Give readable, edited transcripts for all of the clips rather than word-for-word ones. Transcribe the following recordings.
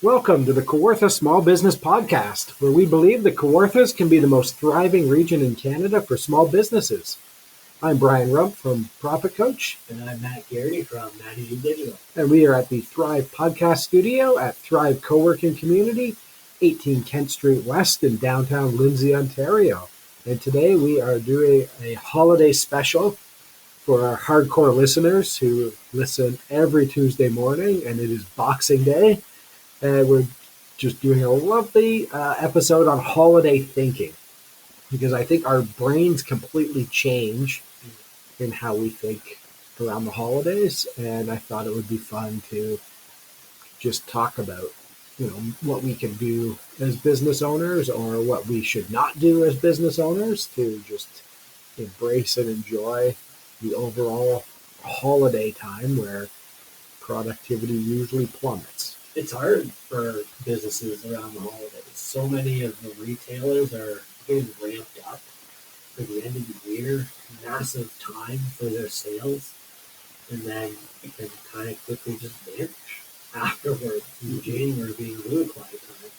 Welcome to the Kawarthas Small Business Podcast, where we believe the Kawarthas can be the most thriving region in Canada for small businesses. I'm Brian Rump from Profit Coach. And I'm Matt Garrity from Managing Digital. And we are at the Thrive Podcast Studio at Thrive Co-working Community, 18 Kent Street West in downtown Lindsay, Ontario. And today we are doing a holiday special for our hardcore listeners who listen every Tuesday morning, and it is Boxing Day. And we're just doing a lovely episode on holiday thinking, because I think our brains completely change in how we think around the holidays. And I thought it would be fun to just talk about, what we can do as business owners or what we should not do as business owners to just embrace and enjoy the overall holiday time where productivity usually plummets. It's hard for businesses around the holidays. So many of the retailers are getting ramped up for the end of the year, massive time for their sales, and then it can kind of quickly just vanish afterwards. January being really quiet time.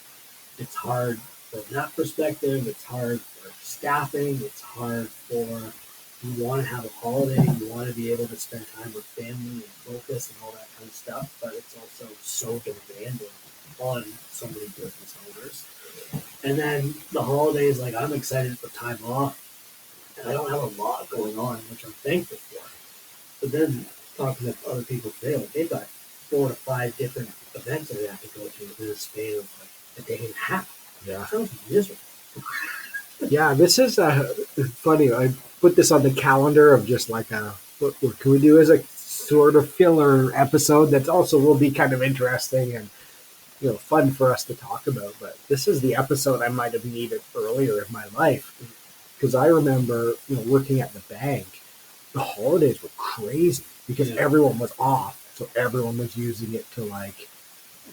It's hard from that perspective. It's hard for staffing. It's hard for, you want to have a holiday, you want to be able to spend time with family and focus and all that kind of stuff, but it's also so demanding on so many business owners. And then the holidays, like, I'm excited for time off, and I don't have a lot going on, which I'm thankful for. But then talking to other people today, like, they've got 4 to 5 different events that they have to go to within a span of like a day and a half. Yeah. It sounds miserable. Yeah, this is funny. I put this on the calendar of just like what can we do as a sort of filler episode that also will be kind of interesting and fun for us to talk about. But this is the episode I might have needed earlier in my life, because I remember working at the bank. The holidays were crazy because everyone was off, so everyone was using it to like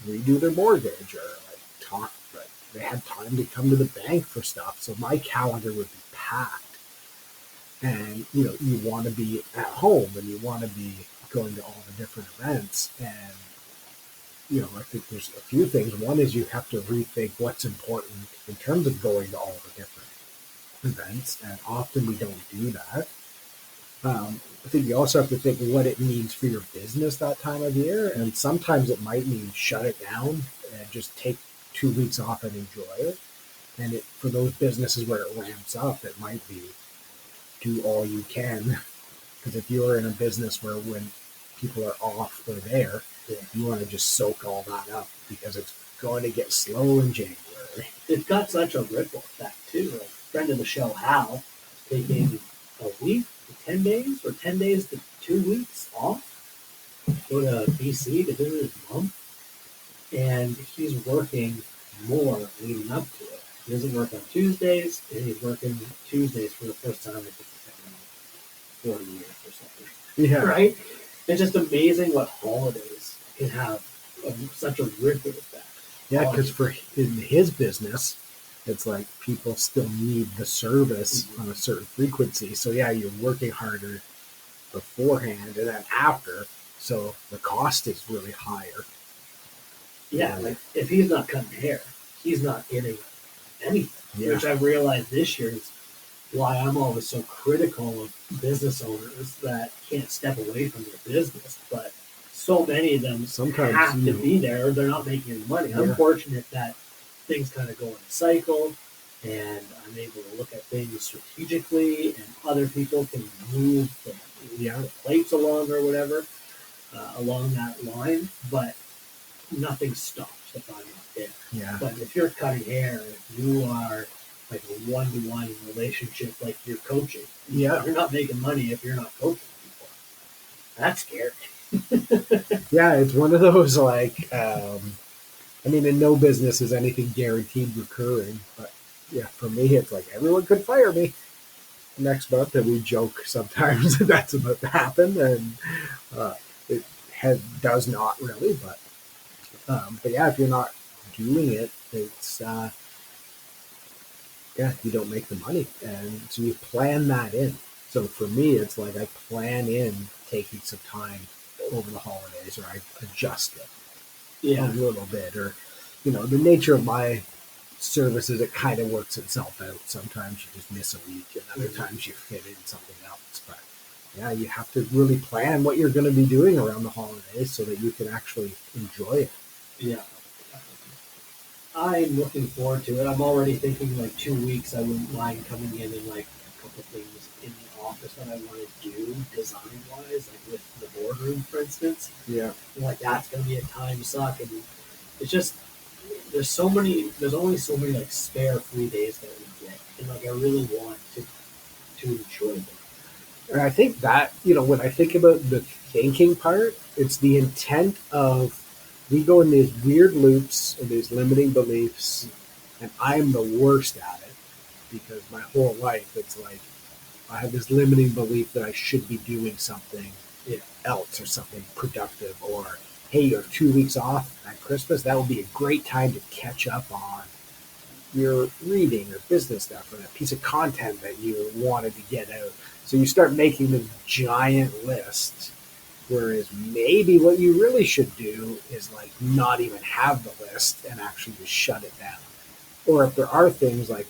redo their mortgage or like talk. They had time to come to the bank for stuff. So my calendar would be packed. And, you want to be at home and you want to be going to all the different events. And, I think there's a few things. One is you have to rethink what's important in terms of going to all the different events. And often we don't do that. I think you also have to think what it means for your business that time of year. And sometimes it might mean shut it down and just take 2 weeks off and enjoy it. And for those businesses where it ramps up, it might be do all you can. Because if you're in a business where when people are off, they're there, you want to just soak all that up because it's going to get slow in January. It's got such a ripple effect too. Like, friend of the show, Hal, taking a week to 10 days or 10 days to 2 weeks off, go to BC to visit his mom. And he's working more leading up to it. He doesn't work on Tuesdays, and he's working Tuesdays for the first time in 40 years or something. Yeah. Right? It's just amazing what holidays can have such a ripple effect. Yeah, because in his business, it's like people still need the service on a certain frequency. So yeah, you're working harder beforehand and then after, so the cost is really higher. Yeah, like if he's not cutting hair, he's not getting anything. Yeah. Which I realized this year is why I'm always so critical of business owners that can't step away from their business. But so many of them sometimes have to be there or they're not making any money. Yeah. I'm fortunate that things kind of go in a cycle and I'm able to look at things strategically, and other people can move the plates along or whatever along that line. But nothing stops if I'm not there. Yeah. But if you're cutting hair, if you are like a one-to-one relationship, like you're coaching, you're not making money if you're not coaching people. That's scary. Yeah, it's one of those like, in no business is anything guaranteed recurring. But yeah, for me, it's like everyone could fire me next month, and we joke sometimes that that's about to happen, and it does not really, but yeah, if you're not doing it, it's you don't make the money, and so you plan that in. So for me, it's like I plan in taking some time over the holidays, or I adjust it a little bit, or the nature of my services, it kind of works itself out. Sometimes you just miss a week, and other times you fit in something else. But yeah, you have to really plan what you're going to be doing around the holidays so that you can actually enjoy it. Yeah. I'm looking forward to it. I'm already thinking like 2 weeks. I wouldn't mind coming in and like a couple things in the office that I want to do design wise, like with the boardroom, for instance. Yeah. Like that's gonna be a time suck, and it's just there's so many. There's only so many like spare free days that we get, and like I really want to enjoy them. And I think that, when I think about the thinking part, it's the intent of we go in these weird loops of these limiting beliefs, and I'm the worst at it because my whole life it's like I have this limiting belief that I should be doing something Yeah. else or something productive, or hey, you have 2 weeks off at Christmas, that would be a great time to catch up on your reading or business stuff or that piece of content that you wanted to get out. So you start making this giant list. Whereas maybe what you really should do is like not even have the list and actually just shut it down. Or if there are things like,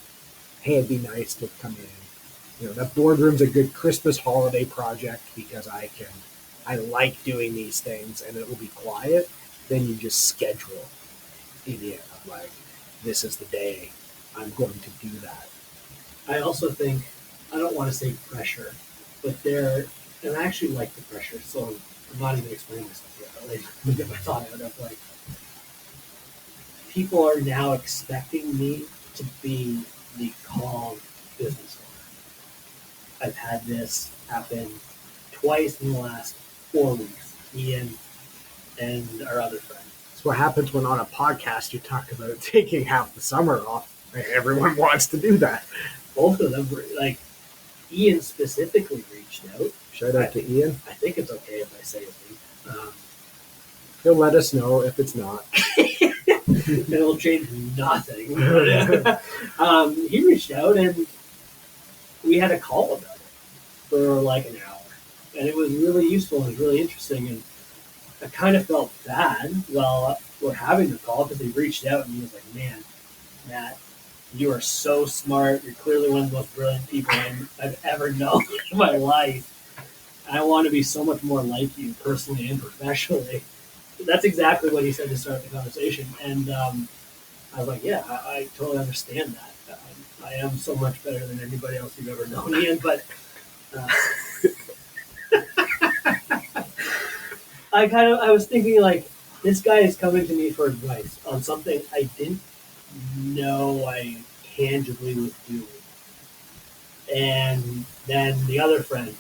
hey, it'd be nice to come in. That boardroom's a good Christmas holiday project because I like doing these things and it will be quiet. Then you just schedule in it like, this is the day I'm going to do that. I also think I don't want to say pressure, but there, and I actually like the pressure, so I'm not even explaining myself yet. But like, get my thought out of like, people are now expecting me to be the calm business owner. I've had this happen twice in the last 4 weeks. Ian and our other friend. It's what happens when on a podcast you talk about taking half the summer off. Everyone wants to do that. Both of them were like, Ian specifically reached out. Shout out to Ian. I think it's okay if I say his name. He'll let us know if it's not. It'll change nothing. He reached out and we had a call about it for like an hour. And it was really useful and really interesting. And I kind of felt bad while we're having the call because he reached out and he was like, man, Matt, you are so smart. You're clearly one of the most brilliant people I've ever known in my life. I want to be so much more like you personally and professionally. That's exactly what he said to start the conversation. And I was like, yeah, I totally understand that. I am so much better than anybody else you've ever known, Ian. But I was thinking like, this guy is coming to me for advice on something I didn't know I tangibly was doing. And then the other friend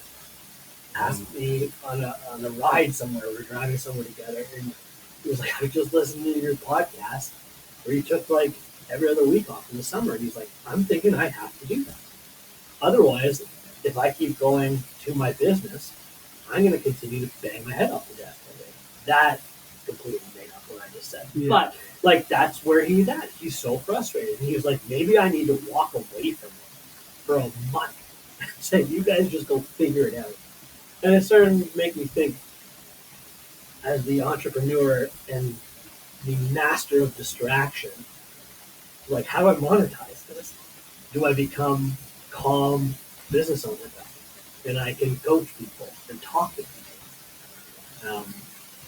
asked me on a ride somewhere. We were driving somewhere together, and he was like, "I just listened to your podcast where you took like every other week off in the summer." And he's like, "I'm thinking I have to do that. Otherwise, if I keep going to my business, I'm going to continue to bang my head off the desk all day." That completely made up what I just said. Yeah. But like that's where he's at. He's so frustrated. And he was like, maybe I need to walk away from him for a month. Say, you guys just go figure it out. And it started to make me think, as the entrepreneur and the master of distraction, like how do I monetize this? Do I become calm business owner guy? And I can coach people and talk to people.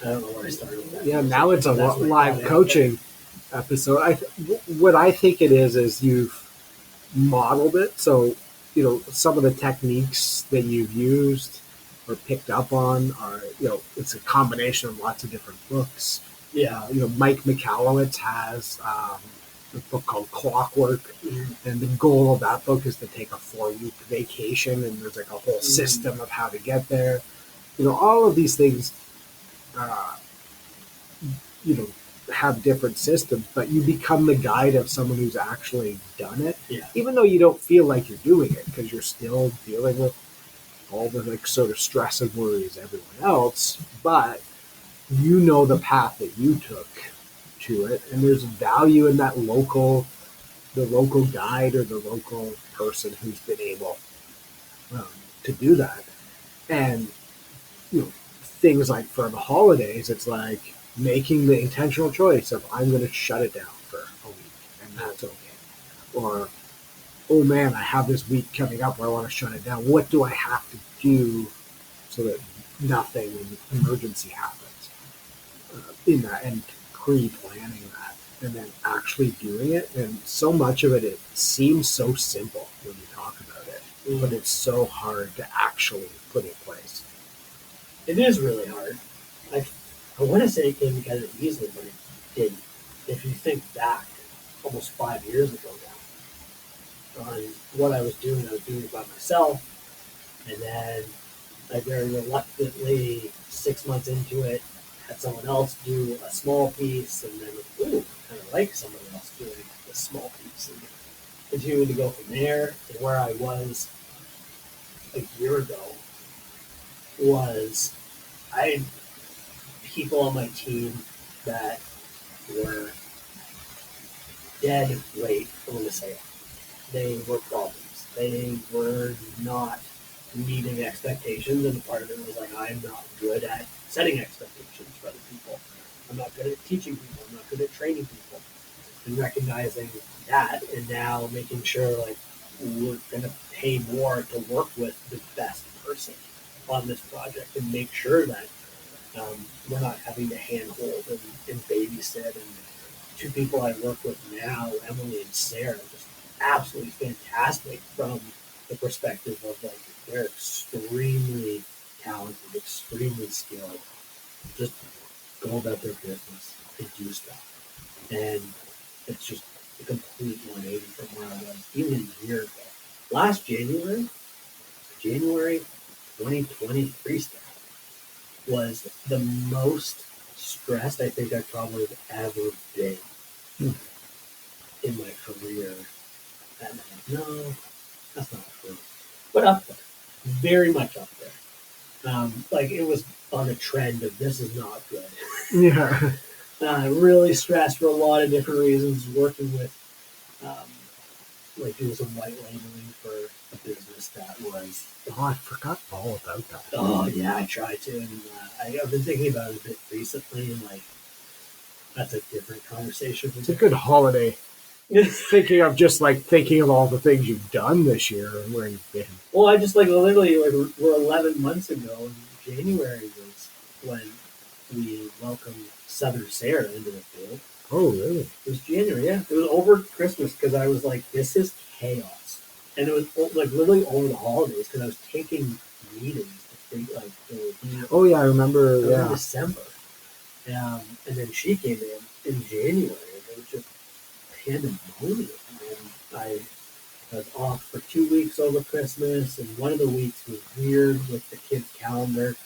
I don't know where I started with that. Yeah, now it's a live coaching episode. What I think it is you've modeled it. So, some of the techniques that you've used or picked up on are, it's a combination of lots of different books. Yeah. Mike Michalowicz has a book called Clockwork. Mm-hmm. And the goal of that book is to take a 4-week vacation. And there's like a whole system of how to get there. All of these things, have different systems, but you become the guide of someone who's actually done it. Yeah. Even though you don't feel like you're doing it because you're still dealing with all the like sort of stress and worries everyone else, but you know the path that you took to it, and there's value in that the local guide or the local person who's been able to do that. And things like for the holidays, it's like, making the intentional choice of I'm going to shut it down for a week, and that's okay. Or, oh man, I have this week coming up where I want to shut it down. What do I have to do so that nothing emergency happens in that, and pre-planning that, and then actually doing it. And so much of it seems so simple when you talk about it, but it's so hard to actually put in place. It is really hard. I want to say it came together easily, but it didn't. If you think back almost 5 years ago now, on what I was doing it by myself, and then I very reluctantly, 6 months into it, had someone else do a small piece, and then, ooh, I kind of like somebody else doing a small piece, and continuing to go from there to where I was a year ago was I had people on my team that were dead weight on the sale. They were problems. They were not meeting expectations, and part of it was like, I'm not good at setting expectations for other people. I'm not good at teaching people. I'm not good at training people. And recognizing that, and now making sure like we're going to pay more to work with the best person on this project, and make sure that we're not having to handhold and babysit. And two people I work with now, Emily and Sarah, just absolutely fantastic from the perspective of like they're extremely talented, extremely skilled, just go about their business and do stuff. And it's just a complete 180 from where I was even a year ago. Last January 2023 stuff was the most stressed I think I probably have ever been in my career. And no, that's not true. But up there. Very much up there. Like it was on a trend of this is not good. Yeah. Really stressed for a lot of different reasons. Working with, like doing some white labeling for a business that was. Oh, I forgot all about that. Oh yeah, I tried to, and I've been thinking about it a bit recently, and like that's a different conversation. It's a good holiday. Thinking of all the things you've done this year and where you've been. Well, I just like literally like we're 11 months ago, and January was when we welcomed Southern Sarah into the field. Oh, really? It was January, yeah. It was over Christmas because I was like, this is chaos. And it was like literally over the holidays because I was taking meetings to think like, oh, yeah, I remember, in December. And then she came in January, and it was just pandemonium. And I was off for 2 weeks over Christmas, and one of the weeks was weird with the kids' calendar.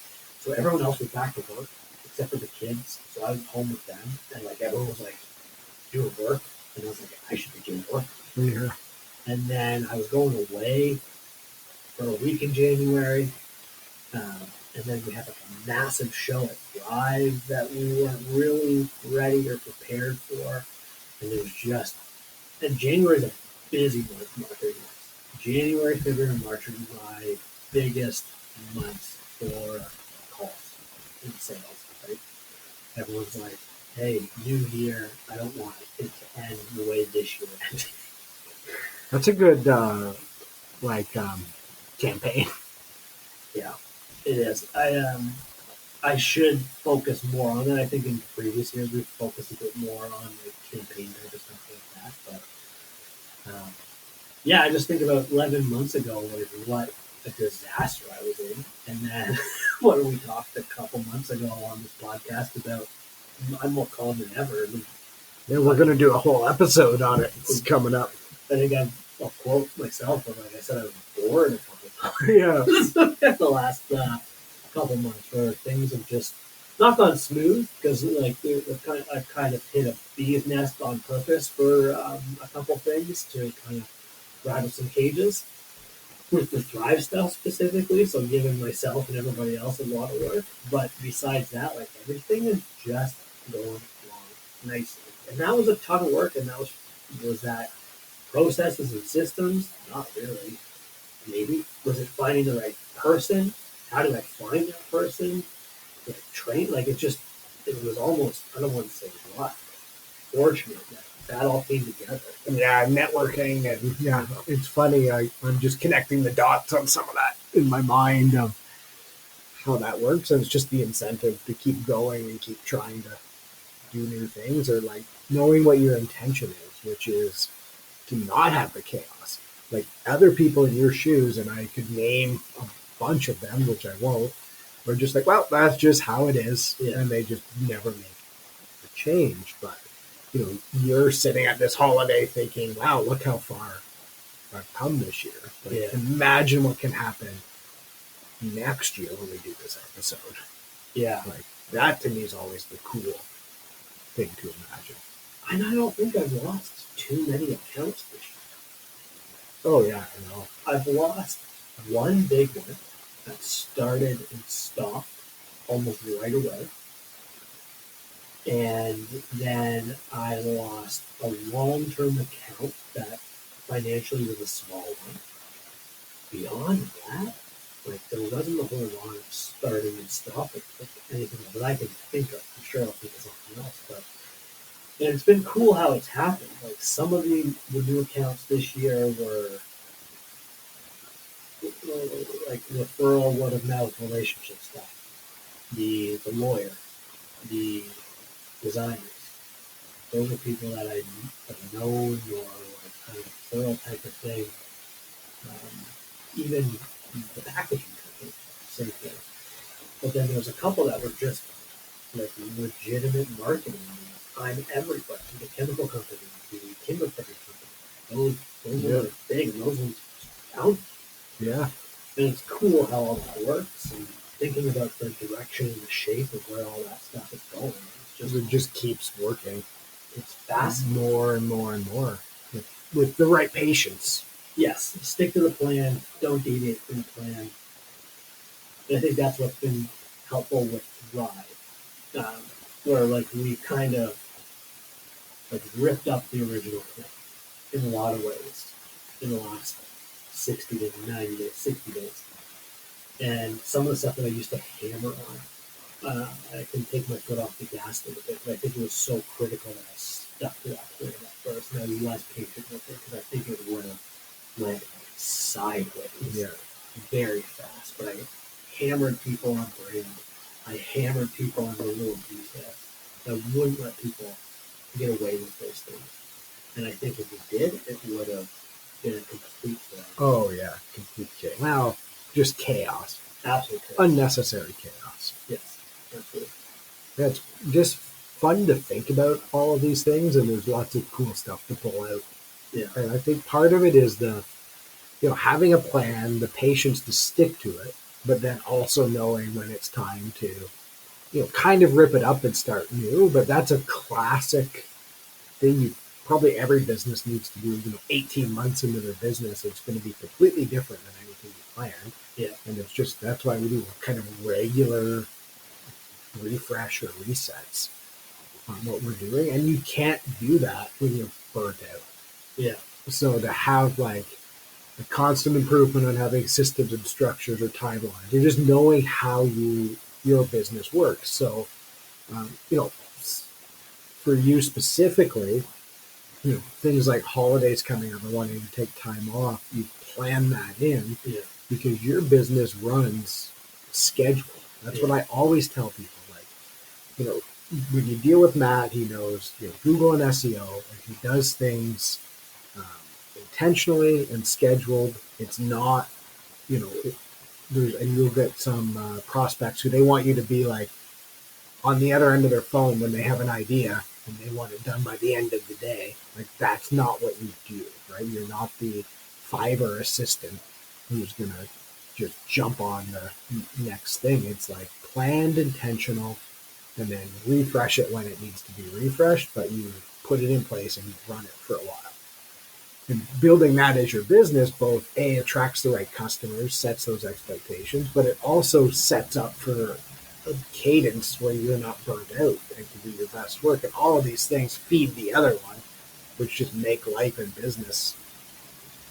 So everyone else was back to work except for the kids. So I was home with them, and like everyone was like doing work, and I was like, I should be doing work. Yeah. And then I was going away for a week in January, and then we had like a massive show at Thrive that we weren't really ready or prepared for, and it was just. And January is a busy month marketing wise. January, February, and March are my biggest months for calls and sales, right? Everyone's like, hey, new year, I don't want it to end the way this year ended. That's a good, campaign. Yeah, it is. I should focus more on it. I think in previous years we've focused a bit more on like campaign type of stuff like that. But yeah, I just think about 11 months ago, like what a disaster I was in, and then what we talked a couple months ago on this podcast about. I'm more calm than ever. Yeah, we're going to do a whole episode on it. It's coming up. I think I'll quote myself, but like I said, I was bored a couple times. Yeah. The last couple months where things have just not gone smooth because like I kind of hit a bee's nest on purpose for a couple things to kind of rattle some cages with the Thrive stuff specifically. So giving myself and everybody else a lot of work. But besides that, like everything is just going along nicely. And that was a ton of work, and that was that processes and systems? Not really. Maybe. Was it finding the right person? How did I find that person? Did I train? Like, it's just it was almost, I don't want to say luck, fortunate that all came together. Yeah, networking and yeah, it's funny. I'm just connecting the dots on some of that in my mind of how that works, and it's just the incentive to keep going and keep trying to do new things, or like knowing what your intention is, which is to not have the chaos. Like other people in your shoes, and I could name a bunch of them, which I won't, are just like, well, that's just how it is, Yeah. and they just never make a change. But you're sitting at this holiday thinking, wow, look how far I've come this year. Like, Yeah. imagine what can happen next year when we do this episode. Yeah. Like that to me is always the cool thing to imagine. And I don't think I've lost too many accounts this year. Oh yeah, I know. I've lost one big one that started and stopped almost right away. And then I lost a long-term account that financially was a small one. Beyond that, like there wasn't a whole lot of starting and stopping, like anything that I can think of. I'm sure I'll think of something else, but and it's been cool how it's happened. Like some of the new accounts this year were like referral, word of mouth, relationship stuff. The lawyer, the designers. Those are people that I've known or like kind of referral type of thing. Even the packaging company, same thing. But then there's a couple that were just like legitimate marketing. I'm everybody. The chemical company, the timber printing company. Those ones are big, and those ones count. Yeah. And it's cool how all that works, and thinking about the direction and the shape of where all that stuff is going. It just keeps working. It's fascinating. More and more and more with the right patience. Yes, stick to the plan. Don't deviate from the plan. And I think that's what's been helpful with Thrive, where like we kind of like ripped up the original plan in a lot of ways in the last 60 to 90 days, 60 days. And some of the stuff that I used to hammer on, I can take my foot off the gas a little bit, but I think it was so critical that I stuck to that plan at first, and I was less patient with it because I think it would have went sideways very fast. But I hammered people on brand. I hammered people on the little details. I wouldn't let people get away with those things. And I think if we did, it would have been a complete failure. Oh yeah, complete chaos. Well, just chaos. Absolute chaos. Unnecessary chaos. Yes, absolutely. It's just fun to think about all of these things, and there's lots of cool stuff to pull out. Yeah. And I think part of it is having a plan, the patience to stick to it, but then also knowing when it's time to, kind of rip it up and start new. But that's a classic thing probably every business needs to do. 18 months into their business, it's going to be completely different than anything you planned. Yeah. And it's just, that's why we do kind of regular refresh or resets on what we're doing. And you can't do that when you're burnt out. Yeah. So to have like a constant improvement on having systems and structures or timelines, or just knowing how your business works. So, for you specifically, things like holidays coming up and wanting to take time off, you plan that in because your business runs schedule. That's what I always tell people. Like, when you deal with Matt, he knows Google and SEO, and he does things intentionally and scheduled. It's not, and you'll get some prospects who they want you to be like on the other end of their phone when they have an idea and they want it done by the end of the day. Like that's not what you do, right? You're not the Fiverr assistant who's gonna just jump on the next thing. It's like planned, intentional, and then refresh it when it needs to be refreshed, but you put it in place and you run it for a while. And building that as your business both attracts the right customers, sets those expectations, but it also sets up for a cadence where you're not burned out and can do your best work. And all of these things feed the other one, which just make life and business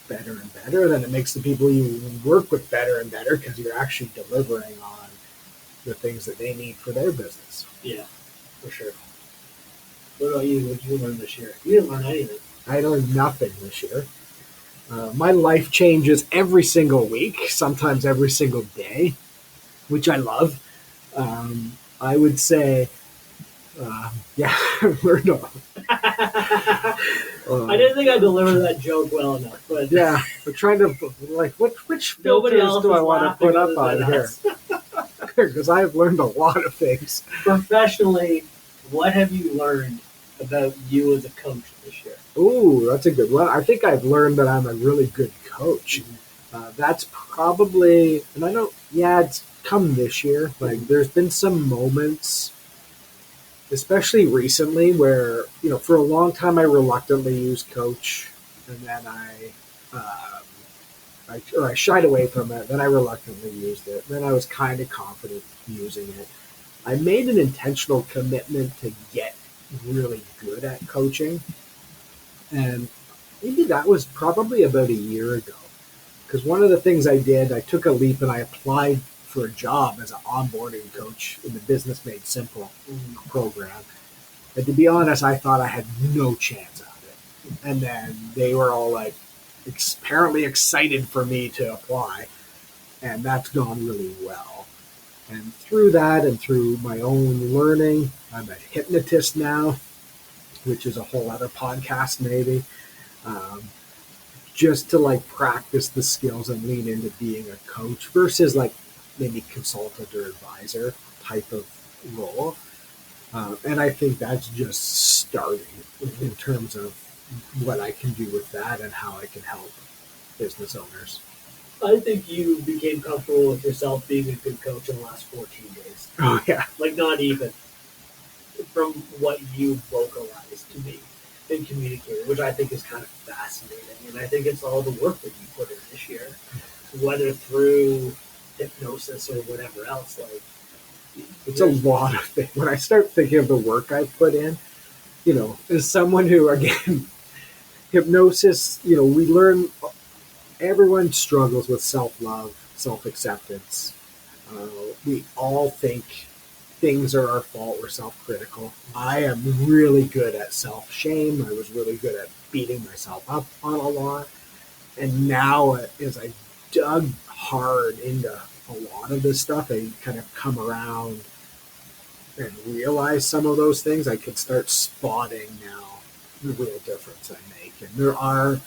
better and better. Then it makes the people you work with better and better because you're actually delivering on the things that they need for their business. Yeah. for sure. What about you? What did you learn this year? You didn't learn anything. I learned nothing this year. My life changes every single week, sometimes every single day, which I love. I would say, yeah, learned a I didn't think I delivered that joke well enough, but yeah, we're trying to like which nobody filters else do I is want to laughing put up other on than here? us. Because I've learned a lot of things. Professionally, what have you learned about you as a coach this year? Ooh, that's a good one. I think I've learned that I'm a really good coach. That's probably, and I don't, yeah, it's come this year. Like, there's been some moments, especially recently, where, for a long time I reluctantly used coach, and then I shied away from it. Then I reluctantly used it. Then I was kind of confident using it. I made an intentional commitment to get really good at coaching, and maybe that was probably about a year ago. Because one of the things I did, I took a leap and I applied for a job as an onboarding coach in the Business Made Simple program. And to be honest, I thought I had no chance at it. And then they were all like apparently excited for me to apply. And that's gone really well. And through that and through my own learning, I'm a hypnotist now, which is a whole other podcast maybe. Um, just to like practice the skills and lean into being a coach versus like maybe consultant or advisor type of role. And I think that's just starting in terms of what I can do with that and how I can help business owners. I think you became comfortable with yourself being a good coach in the last 14 days. Oh, yeah. Like, not even. From what you vocalized to me and communicated, which I think is kind of fascinating. And I think it's all the work that you put in this year, whether through hypnosis or whatever else. Like, it's a lot of things. When I start thinking of the work I put in, as someone who, again, hypnosis, we learn everyone struggles with self-love, self-acceptance. We all think things are our fault. We're self-critical. I am really good at self-shame. I was really good at beating myself up on a lot. And now, as I dug hard into a lot of this stuff, I kind of come around and realize some of those things. I could start spotting now the real difference I make. And there are,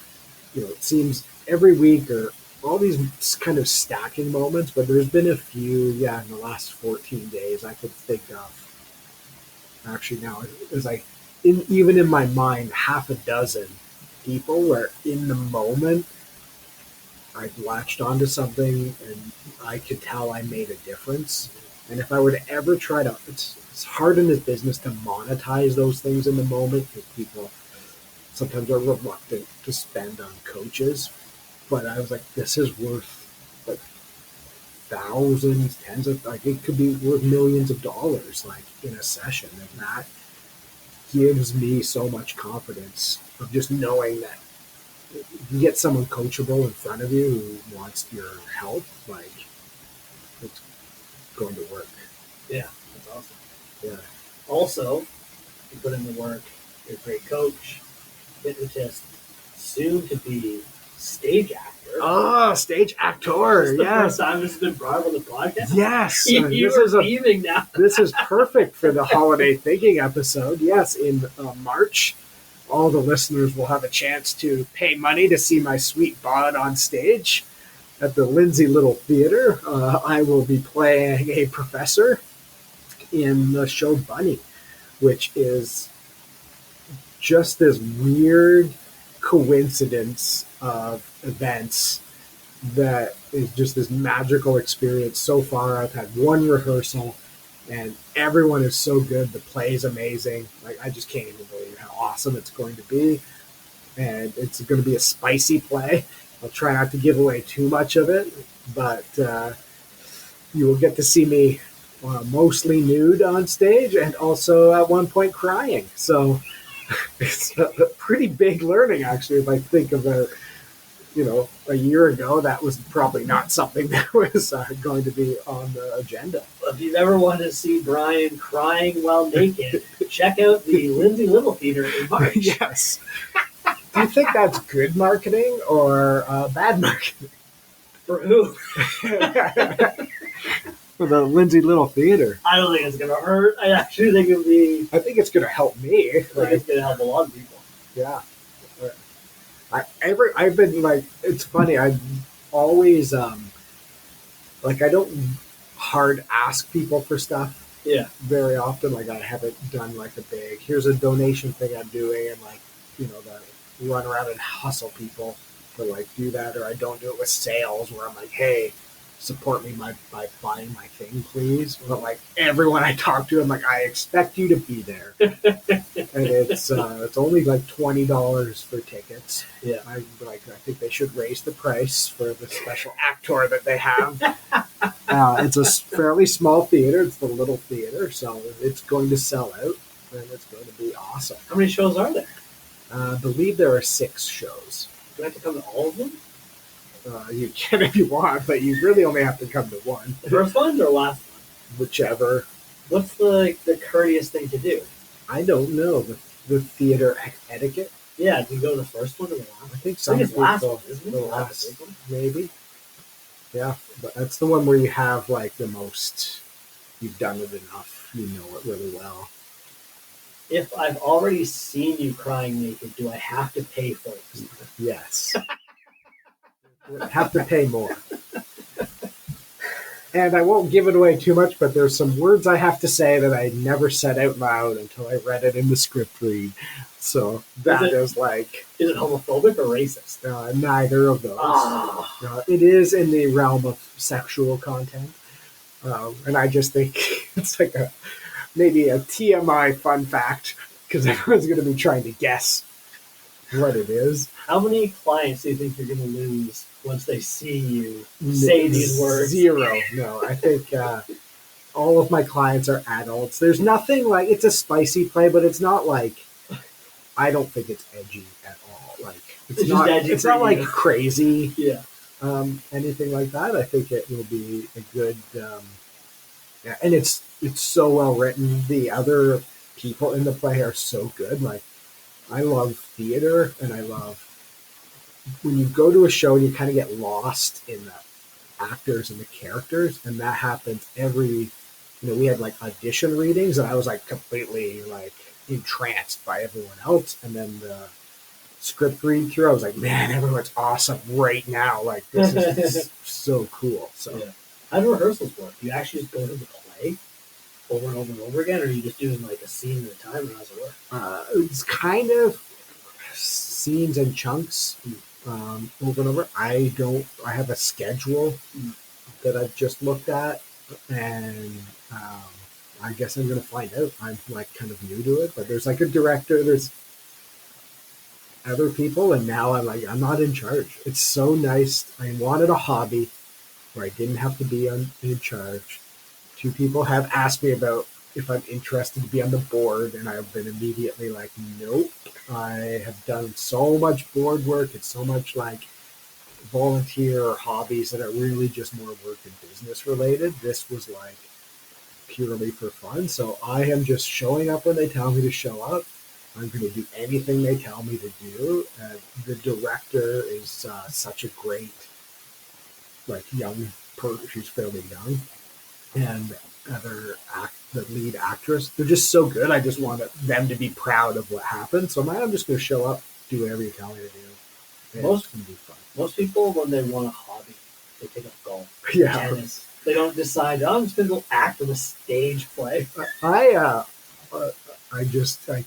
it seems every week or all these kind of stacking moments, but there's been a few, in the last 14 days I could think of. Actually, now, as even in my mind, half a dozen people where in the moment I latched onto something and I could tell I made a difference. And if I were to ever try to, it's hard in this business to monetize those things in the moment because people sometimes are reluctant to spend on coaches. But I was like, this is worth like thousands, tens of, like it could be worth millions of dollars, like in a session. And that gives me so much confidence of just knowing that you get someone coachable in front of you who wants your help, like it's going to work. Yeah, that's awesome. Yeah. Also, you put in the work, you're a great coach, hypnotist, soon to be stage actor. Oh, stage actor! This is the yes. first time this has been brought up on the podcast. Yes, You're now. This is perfect for the holiday thinking episode. Yes, in March, all the listeners will have a chance to pay money to see my sweet bod on stage at the Lindsay Little Theater. I will be playing a professor in the show Bunny, which is just this weird coincidence of events that is just this magical experience. So far, I've had one rehearsal, and everyone is so good. The play is amazing. Like I just can't even believe how awesome it's going to be, and it's going to be a spicy play. I'll try not to give away too much of it, but you will get to see me mostly nude on stage, and also at one point crying. So it's a pretty big learning, actually, if I think about a year ago, that was probably not something that was going to be on the agenda. If you've ever wanted to see Brian crying while naked, check out the Lindsay Little Theater in March. Yes. Do you think that's good marketing or bad marketing? For who? For the Lindsay Little Theater. I don't think it's going to hurt. I actually think it'll be. I think it's going to help me. I think it's going to help a lot of people. Yeah. I've been like, it's funny. I've always like, I don't hard ask people for stuff. Yeah. Very often, like, I haven't done like a big, here's a donation thing I'm doing, and like, the run around and hustle people to like do that, or I don't do it with sales where I'm like, hey, support me by buying my thing, please. But like everyone I talk to, I'm like, I expect you to be there, and it's only like $20 for tickets. Yeah, I think they should raise the price for the special actor that they have. It's a fairly small theater. It's the Little Theater, so it's going to sell out, and it's going to be awesome. How many shows are there? I believe there are 6 shows. Do I have to come to all of them? You can if you want, but you really only have to come to one. The first one or last one? Whichever. What's the courteous thing to do? I don't know. The theater etiquette? Yeah, do you go to the first one or the last one? I think some it's people, last one, isn't it? the last, maybe. Yeah, but that's the one where you have like the most, you've done it enough, you know it really well. If I've already seen you crying naked, do I have to pay for it? Yes. Have to pay more. And I won't give it away too much, but there's some words I have to say that I never said out loud until I read it in the script read. So that is like... Is it homophobic or racist? Neither of those. Oh. It is in the realm of sexual content. And I just think it's like maybe a TMI fun fact, because everyone's going to be trying to guess what it is. How many clients do you think you're going to lose once they see you say these words? 0. No, I think all of my clients are adults. There's nothing like, it's a spicy play, but it's not like, I don't think it's edgy at all. Like it's not like crazy. Yeah. Anything like that. I think it will be a good. Yeah, and it's so well written. The other people in the play are so good. Like, I love theater, and I love when you go to a show and you kind of get lost in the actors and the characters, and that happens every. We had like audition readings, and I was like completely like entranced by everyone else, and then the script read through, I was like, man, everyone's awesome right now. Like, this is so cool. So, yeah. How do rehearsals work? Do you actually just go to the play over and over and over again, or are you just doing like a scene at a time, or how's it work? It's kind of scenes and chunks over and over. I have a schedule that I've just looked at, and I guess I'm going to find out. I'm like kind of new to it, but there's like a director, there's other people, and now I'm not in charge. It's so nice. I wanted a hobby where I didn't have to be in charge. 2 people have asked me about if I'm interested to be on the board, and I've been immediately like, nope. I have done so much board work. It's so much like volunteer or hobbies that are really just more work and business related. This was like purely for fun. So I am just showing up when they tell me to show up. I'm going to do anything they tell me to do. The director is such a great, like, young person. She's fairly young. And the lead actress, they're just so good. I just want them to be proud of what happened. So I'm just going to show up, do whatever you tell me to do. And it's going to be fun. Most people, when they want a hobby, they take up golf, tennis. They don't decide, I'm just going to go act in a stage play. I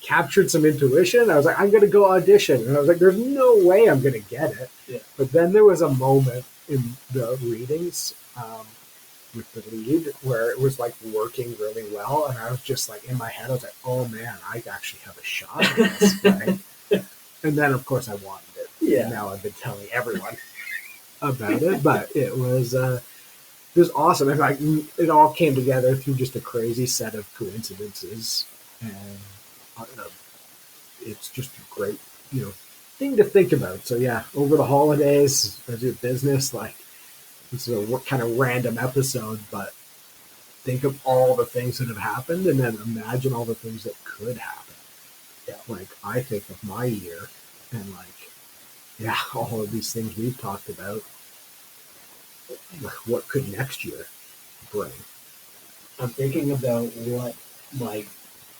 captured some intuition. I was like, I'm going to go audition. And I was like, there's no way I'm going to get it. Yeah. But then there was a moment in the readings with the lead where it was like working really well. And I was just like, in my head, I was like, oh man, I actually have a shot at this play. And then, of course, I wanted it. Yeah. And now I've been telling everyone about it. But it was awesome. And like, it all came together through just a crazy set of coincidences. And it's just a great, thing to think about. So yeah, over the holidays, as your business, like this is a kind of random episode, but think of all the things that have happened, and then imagine all the things that could happen. Yeah. Like I think of my year, and like yeah, all of these things we've talked about. What could next year bring? I'm thinking about what my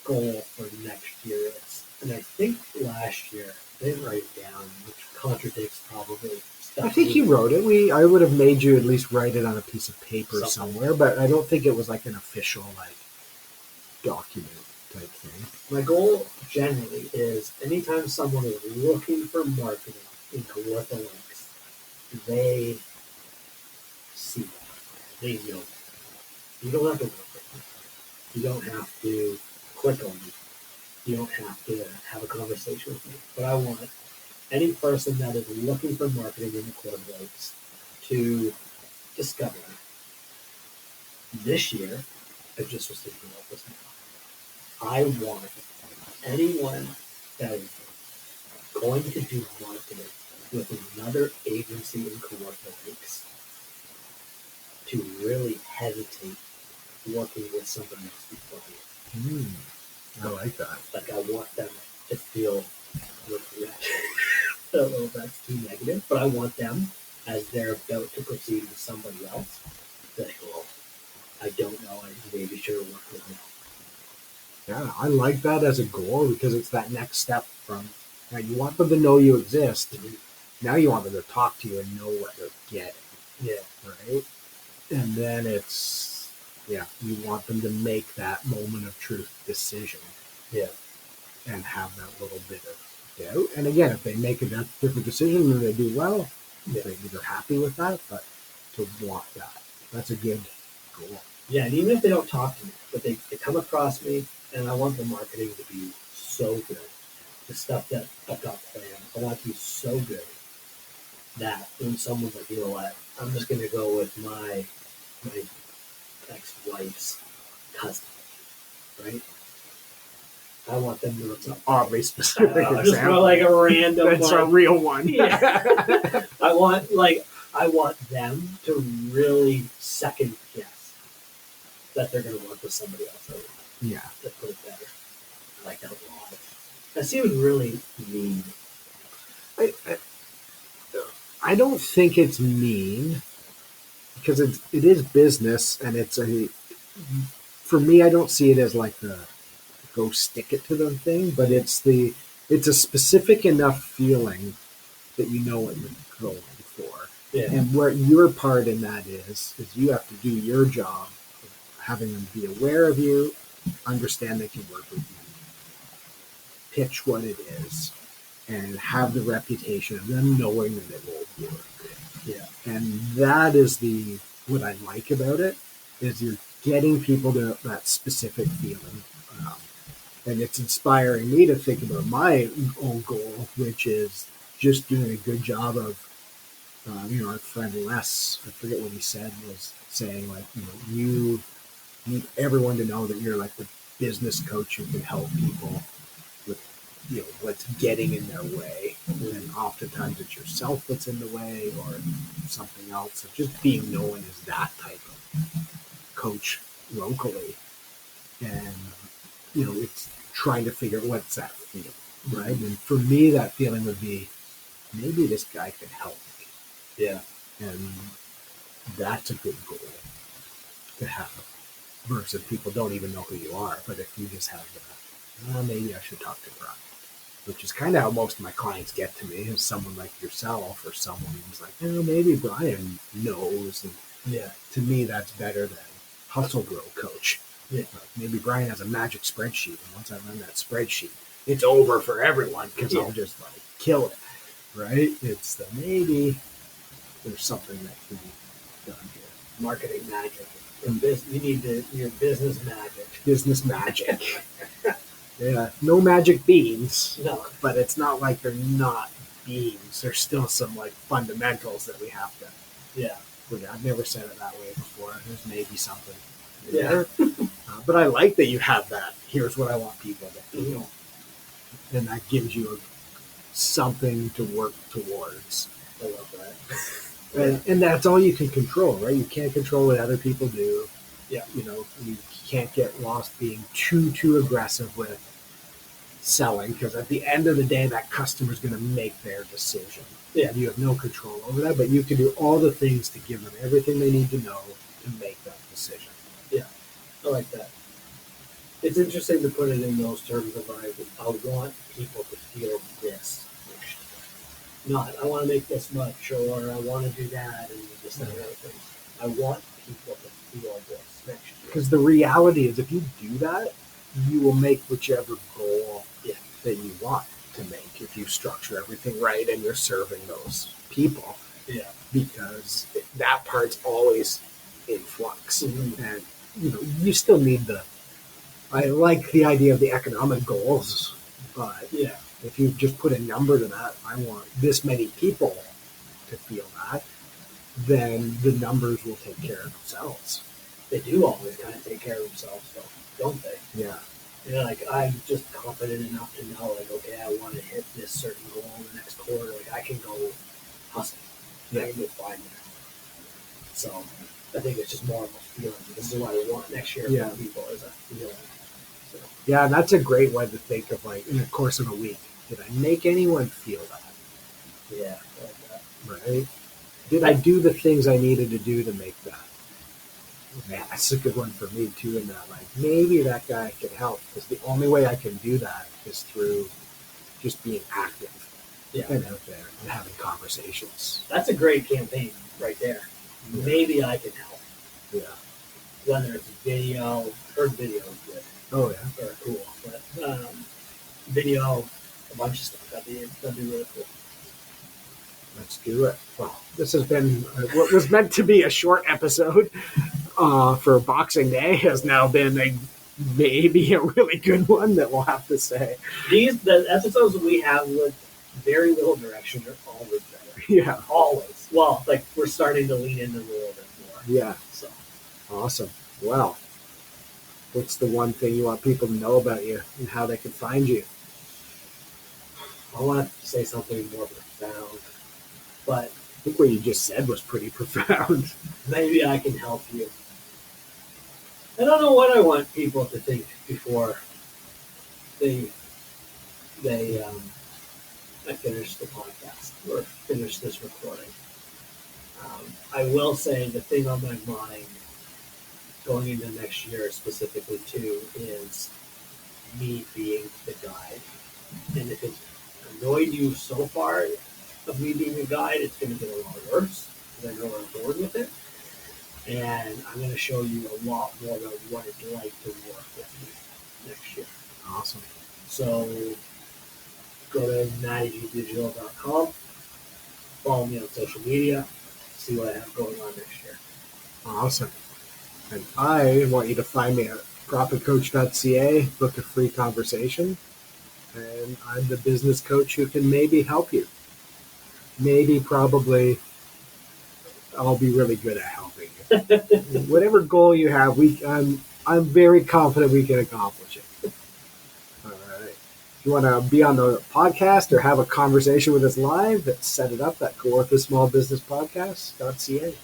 goal for next year is. And I think last year, I didn't write it down, which contradicts probably stuff. I think you wrote it. I would have made you at least write it on a piece of paper Something. somewhere, but I don't think it was like an official like document type thing. My goal generally is anytime someone is looking for marketing in Kawartha links, they see that. They know that. You don't have to work with me. You don't have to click on me. You don't have to have a conversation with me. But I want any person that is looking for marketing in the Kawartha links to discover it. This year, I just was thinking about this now. I want anyone that is going to do marketing with another agency in Kawartha Lakes to really hesitate working with somebody else before me. I like that. Like I want them to feel regret. I don't know if that's too negative, but I want them as they're about to proceed with somebody else to go, oh, I don't know, I maybe should have worked with them. Yeah, I like that as a goal because it's that next step from you want them to know you exist. Mm-hmm. Now you want them to talk to you and know what they're getting. Yeah. Right? And then you want them to make that moment of truth decision. Yeah. And have that little bit of doubt. And again, if they make a different decision and they do well, maybe they're happy with that, but to want that. That's a good goal. Yeah, and even if they don't talk to me, but they come across me, and I want the marketing to be so good. The stuff that I've got planned, I want it to be so good that when someone's like, you know what, I'm just going to go with my ex-wife's cousin, right? I want them to know it's an oddly specific example. Just like a random. That's a real one. Yeah. I want them to really second guess that they're going to work with somebody else. Yeah. That put it better. I like that a lot. That seems really mean. I don't think it's mean because it is business and for me, I don't see it as like the go stick it to them thing, but it's a specific enough feeling that you know what you're going for. Yeah. And what your part in that is you have to do your job of having them be aware of you, understand they can work with you, pitch what it is, and have the reputation of them knowing that it will work. Yeah. And that is what I like about it is you're getting people to that specific feeling. And it's inspiring me to think about my own goal, which is just doing a good job of, our friend Les, I forget what he said, was saying like, you need everyone to know that you're like the business coach who can help people with, what's getting in their way. And oftentimes it's yourself that's in the way or something else. So just being known as that type of coach locally. And, it's trying to figure out what's that feel, right? And for me, that feeling would be, maybe this guy can help me. Yeah. And that's a good goal to have versus people don't even know who you are. But if you just have maybe I should talk to Brian, which is kind of how most of my clients get to me, is someone like yourself or someone who's like, maybe Brian knows. And to me, that's better than hustle grow coach. Yeah. Maybe Brian has a magic spreadsheet, and once I run that spreadsheet, it's over for everyone because I'll just like kill it, right? It's maybe there's something that can be done here. Marketing magic. You need your business magic. Business magic. Yeah, no magic beans. No, but it's not like they're not beans. There's still some like fundamentals that we have to. Yeah. I've never said it that way before. There's maybe something. Yeah. But I like that you have that. Here's what I want people to feel. And that gives you something to work towards. I love that. And that's all you can control, right? You can't control what other people do. Yeah. You can't get lost being too aggressive with selling, because at the end of the day, that customer's going to make their decision. Yeah. And you have no control over that, but you can do all the things to give them everything they need to know to make that decision. Yeah, I like that. It's interesting to put it in those terms of I want people to feel this. Not, I want to make this much, or I want to do that, and this and the other thing. I want people to feel this next year. Because the reality is, if you do that, you will make whichever goal that you want to make if you structure everything right and you're serving those people. Yeah. Because that part's always in flux. Mm-hmm. And, you still need I like the idea of the economic goals, but if you just put a number to that, I want this many people to feel that, then the numbers will take care of themselves. They do always kind of take care of themselves, though, don't they? Yeah. Like, I'm just confident enough to know, like, okay, I want to hit this certain goal in the next quarter. Like, I can go hustle. I can go find that. So, I think it's just more of a feeling. This is what I want next year for people, is a feeling. So. Yeah, that's a great way to think of, like, in the course of a week. Did I make anyone feel that? Yeah, I like that. Right? Did I do the things I needed to do to make that? Yeah, that's a good one for me too. In that, like, maybe that guy can help, because the only way I can do that is through just being active and out there and having conversations. That's a great campaign right there. Yeah. Maybe I can help. Yeah. Whether it's video is good. Oh yeah. Or cool, but video, a bunch of stuff. That'd be really cool. Let's do it. Well, this has been what was meant to be a short episode for Boxing Day has now been maybe a really good one that we'll have to say. The episodes we have with very little direction are always better. Yeah. Always. Well, like, we're starting to lean into a little bit more. Yeah. So. Awesome. Well, what's the one thing you want people to know about you and how they can find you? I want to say something more profound, but I think what you just said was pretty profound. Maybe I can help you. I don't know what I want people to think before they I finish the podcast or finish this recording. I will say the thing on my mind going into next year specifically too is me being the guide. And if it's annoyed you so far of me being a guide, it's going to get a lot worse because I know I'm bored with it. And I'm going to show you a lot more about what it's like to work with me next year. Awesome. So go to mattygdigital.com, follow me on social media, see what I have going on next year. Awesome. And I want you to find me at profitcoach.ca, book a free conversation, and I'm the business coach who can maybe help you. Maybe, probably, I'll be really good at helping you. Whatever goal you have, I'm very confident we can accomplish it. All right. If you want to be on the podcast or have a conversation with us live, set it up at Kawarthas Small Business Podcast.ca.